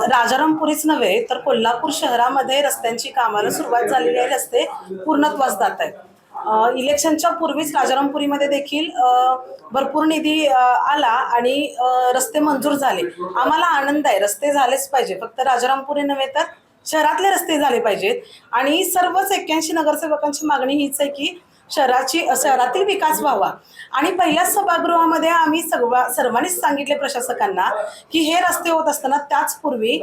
राजारामपुरीच नव्हे तर कोल्हापूर शहरामध्ये रस्त्यांची कामाला सुरुवात झालेली आहे. रस्ते पूर्णत्वास जात आहेत. इलेक्शनच्या पूर्वीच राजारामपुरीमध्ये देखील भरपूर निधी आला आणि रस्ते मंजूर झाले. आम्हाला आनंद आहे. रस्ते झालेच पाहिजे. फक्त राजारामपुरी नव्हे तर शहरातले रस्ते झाले पाहिजेत. आणि सर्वच 81 नगरसेवकांची मागणी हीच आहे की शहरातील विकास व्हावा. आणि पहिल्याच सभागृहामध्ये आम्ही सर्वांनीच सांगितले प्रशासकांना की हे रस्ते होत असताना त्याचपूर्वी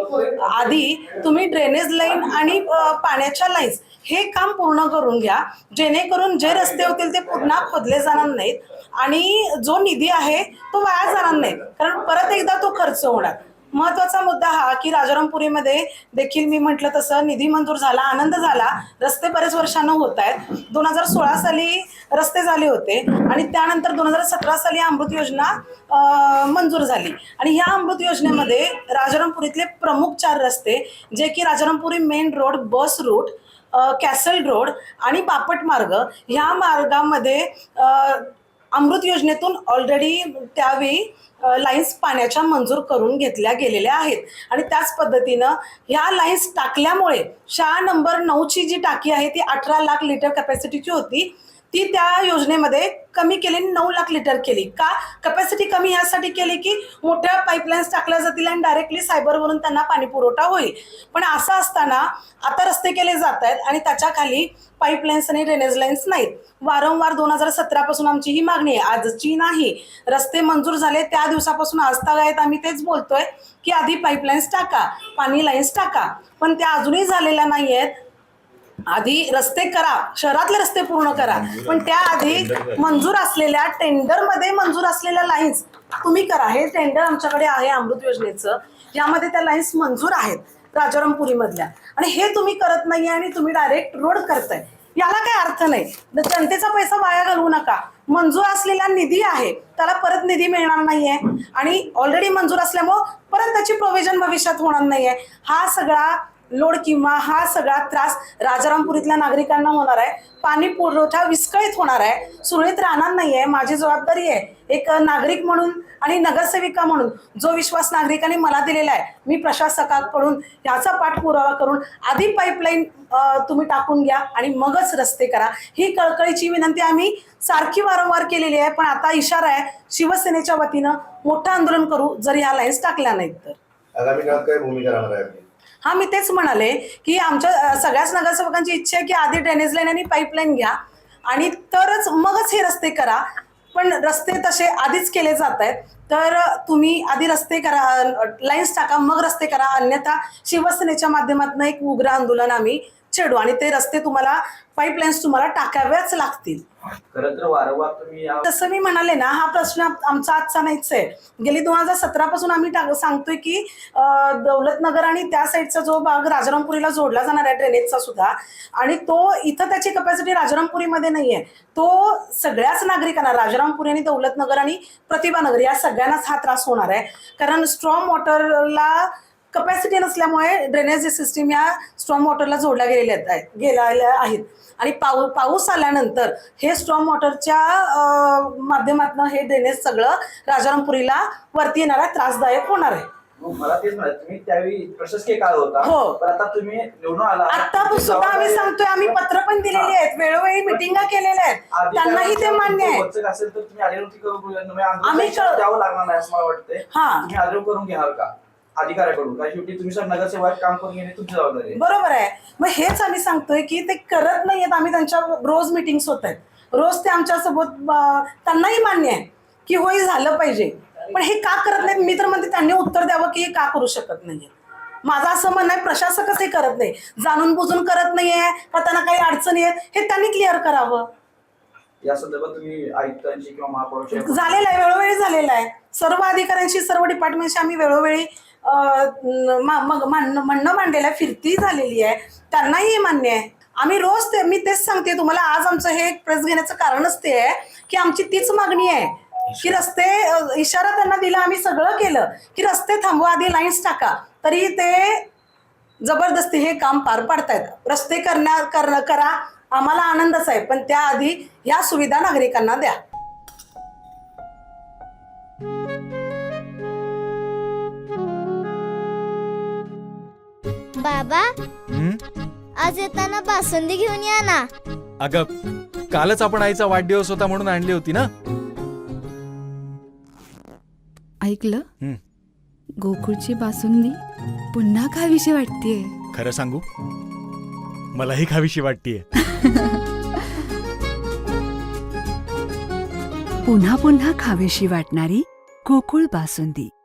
आधी तुम्ही ड्रेनेज लाईन आणि पाण्याच्या लाईन्स हे काम पूर्ण करून घ्या, जेणेकरून जे रस्ते होतील ते पुन्हा खोदले जाणार नाहीत आणि जो निधी आहे तो वाया जाणार नाही, कारण परत एकदा तो खर्च होणार. महत्वाचा मुद्दा हा की राजारामपुरीमध्ये देखील मी म्हटलं तसं निधी मंजूर झाला, आनंद झाला. रस्ते बरेच वर्षांना होत आहेत. 2016 साली रस्ते झाले होते आणि त्यानंतर 2017 साली अमृत योजना मंजूर झाली. आणि ह्या अमृत योजनेमध्ये राजारामपुरीतले प्रमुख 4 रस्ते जे की Rajarampuri main road, bus route, castle road आणि बापट मार्ग, ह्या मार्गामध्ये अमृत योजनेतून ऑलरेडी त्यावेळी लाईन्स पाण्याच्या मंजूर करून घेतल्या गेलेल्या आहेत. आणि त्याच पद्धतीनं ह्या लाईन्स टाकल्यामुळे शाळा नंबर 9ची जी टाकी आहे ती 18 लाख लिटर कॅपॅसिटीची होती, ती त्या योजनेमध्ये कमी केली, 9 लाख लिटर केली. का कॅपॅसिटी कमी यासाठी केली की मोठ्या पाईपलाईन्स टाकल्या जातील आणि डायरेक्टली सायबरवरून त्यांना पाणी पुरवठा होईल. पण असं असताना आता रस्ते केले जात आहेत आणि त्याच्या खाली पाईपलाईन्स आणि ड्रेनेज लाईन्स नाहीत. वारंवार 2017 पासून आमची ही मागणी आहे, आजची नाही. रस्ते मंजूर झाले त्या दिवसापासून आजतागायत आम्ही तेच बोलतोय की आधी पाईपलाईन्स टाका, पाणी लाईन्स टाका, पण त्या अजूनही झालेल्या नाही आहेत. आधी रस्ते करा, शहरातले रस्ते पूर्ण करा, पण त्याआधी मंजूर असलेल्या टेंडरमध्ये मंजूर असलेल्या लाईन्स तुम्ही करा. हे टेंडर आमच्याकडे आहे अमृत योजनेचं, यामध्ये त्या लाईन्स मंजूर आहेत राजारामपुरीमधल्या, आणि हे तुम्ही करत नाही आणि तुम्ही डायरेक्ट रोड करताय. याला काही अर्थ नाही. जनतेचा पैसा वाया घालवू नका. मंजूर असलेला निधी आहे त्याला परत निधी मिळणार नाहीये आणि ऑलरेडी मंजूर असल्यामुळं परत त्याची प्रोव्हिजन भविष्यात होणार नाहीये. हा सगळा लोड किंवा हा सगळा त्रास राजारामपुरीतल्या नागरिकांना होणार आहे. पाणी पुरवठा विस्कळीत होणार आहे, सुरळीत राहणार नाहीये. माझी जबाबदारी आहे एक नागरिक म्हणून आणि नगरसेविका म्हणून, जो विश्वास नागरिकांनी मला दिलेला आहे, मी प्रशासकाकडून याचा पाठपुरावा करून आधी पाईपलाईन तुम्ही टाकून घ्या आणि मगच रस्ते करा. ही कळकळीची विनंती आम्ही सारखी वारंवार केलेली आहे. पण आता इशारा आहे शिवसेनेच्या वतीनं मोठं आंदोलन करू जर ह्या लाईन्स टाकल्या नाहीत तर. आगामी काळात काय भूमिका राहणार आहे? हा, मी तेच म्हणाले की आमच्या सगळ्याच नगरसेवकांची इच्छा आहे की आधी ड्रेनेज लाईन आणि पाईपलाईन घ्या आणि तरच मगच हे रस्ते करा. पण रस्ते तसे आधीच केले जात आहेत, तर तुम्ही आधी रस्ते करा, लाईन्स टाका, मग रस्ते करा. अन्यथा शिवसेनेच्या माध्यमातून एक उग्र आंदोलन आम्ही छेडू आणि ते रस्ते तुम्हाला, पाईपलाईन्स तुम्हाला टाकाव्याच लागतील. खरं तर वारंवार तुम्ही तसं मी म्हणाले ना, हा प्रश्न आमचा आजचा नाहीच आहे. गेली 2017 पासून आम्ही सांगतोय की दौलतनगर आणि त्या साईडचा जो भाग राजारामपुरीला जोडला जाणार आहे ड्रेनेजचा सुद्धा, आणि तो इथं त्याची कॅपॅसिटी राजारामपुरीमध्ये नाहीये. तो सगळ्याच नागरिकांना, राजारामपुरी आणि दौलतनगर आणि प्रतिभानगर या सगळ्यांनाच हा त्रास होणार आहे. कारण स्ट्रॉम वॉटरला कपॅसिटी नसल्यामुळे ड्रेनेज सिस्टीम या स्ट्रॉम वॉटरला जोडल्या गेलेल्या आहेत आणि पाऊस आल्यानंतर हे स्ट्रॉम वॉटरच्या माध्यमातून हे ड्रेनेज सगळं राजारामपुरीला वरती येणारा त्रासदायक होणार आहे. मला तेच म्हणाले, तुम्ही त्यावेळी प्रशासकीय काळ होता. हो, पण आता तुम्ही निवडून आला. आता सुद्धा आम्ही सांगतोय, आम्ही पत्र पण दिलेली आहेत, वेळोवेळी मिटिंगा केलेल्या आहेत, त्यांनाही ते मान्य आहे. असेल तर तुम्ही आम्ही द्यावं लागणार नाही असं मला वाटतंय. तुम्ही आंदोलन करून घेणार का अधिकाऱ्याकडून? काय शेवटी तुम्ही सर नगरसेवक काम करून घेणे तुमची जबाबदारी आहे. बरोबर आहे. मग हेच आम्ही सांगतोय की ते करत नाहीयेत. आम्ही त्यांच्या रोज मिटिंग्स होत आहेत, रोज ते आमच्यासोबत, त्यांनाही मान्य आहे की होय झालं पाहिजे, पण हे का करत नाहीत? मी तर म्हणते त्यांनी उत्तर द्यावं की हे का करू शकत नाहीये. माझं असं म्हणणं आहे प्रशासकच हे करत नाही, जाणून बुजून करत नाहीये का त्यांना काही अडचणी आहेत हे त्यांनी क्लिअर करावं. या संदर्भात तुम्ही आयुक्तांची किंवा महापौरांची झालेलं आहे, वेळोवेळी झालेलं आहे. सर्व अधिकाऱ्यांशी, सर्व डिपार्टमेंटशी आम्ही वेळोवेळी म्हणणं मांडलेलं आहे, फिरती झालेली आहे, त्यांनाही मान्य आहे. आम्ही रोज मी तेच सांगते तुम्हाला, आज आमचं हे प्रेस घेण्याचं कारणच ते आहे की आमची तीच मागणी आहे की रस्ते, इशारा त्यांना दिला, आम्ही सगळं केलं की रस्ते थांबवा, आधी लाईन्स टाका, तरी ते जबरदस्ती हे काम पार पाडतायत. रस्ते करा, आम्हाला आनंदच आहे, पण त्याआधी ह्या सुविधा नागरिकांना द्या. बाबा आज येताना बासुंदी घेऊन या ना. अगं कालच आपण आईचा वाढदिवस होता म्हणून आणली होती ना. ऐकलं, गोकुळची बासुंदी पुन्हा खावीशी वाटतेय. खरं सांगू, मलाही खावीशी वाटतेय. पुन्हा पुन्हा खावीशी वाटणारी गोकुळ बासुंदी.